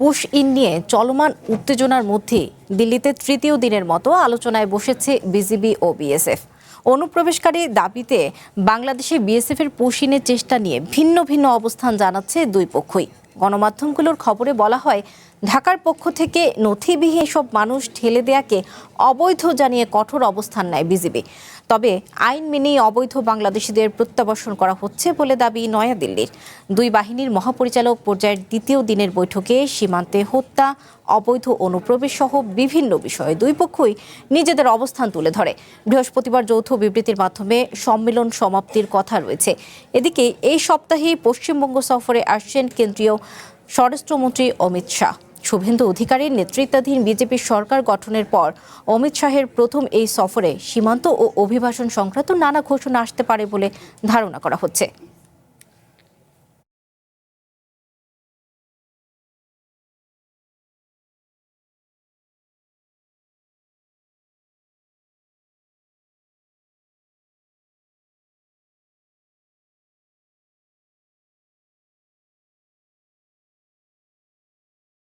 Push in নিয়ে চলমান উত্তেজনার মধ্যে দিল্লিতে তৃতীয় দিনের মতো আলোচনায় বসেছে বিজিবি ও বিএসএফ। অনুপ্রবেশকারী দাবিতে বাংলাদেশে বিএসএফ এর পুশ ইনের চেষ্টা নিয়ে ভিন্ন ভিন্ন অবস্থান জানাচ্ছে দুই পক্ষই। গণমাধ্যমগুলোর খবরে বলা হয়, ঢাকার পক্ষ থেকে নথিবিহীন সব মানুষ ঠেলে দেয়াকে অবৈধ জানিয়ে কঠোর অবস্থান নেয় বিজিবি। তবে আইন মেনেই অবৈধ বাংলাদেশিদের প্রত্যাবাসন করা হচ্ছে বলে দাবি নয়াদিল্লির। দুই বাহিনীর মহাপরিচালক পর্যায়ের দ্বিতীয় দিনের বৈঠকে সীমান্তে হত্যা, অবৈধ অনুপ্রবেশ সহ বিভিন্ন বিষয়ে দুই পক্ষই নিজেদের অবস্থান তুলে ধরে। বৃহস্পতিবার যৌথ বিবৃতির মাধ্যমে সম্মেলন সমাপ্তির কথা রয়েছে। এদিকে এই সপ্তাহেই পশ্চিমবঙ্গ সফরে আসছেন কেন্দ্রীয় স্বরাষ্ট্রমন্ত্রী অমিত শাহ। শুভেন্দু অধিকারীর নেতৃত্বাধীন বিজেপির সরকার গঠনের পর অমিত শাহের প্রথম এই সফরে সীমান্ত ও অভিবাসন সংক্রান্ত নানা ঘোষণা আসতে পারে বলে ধারণা করা হচ্ছে।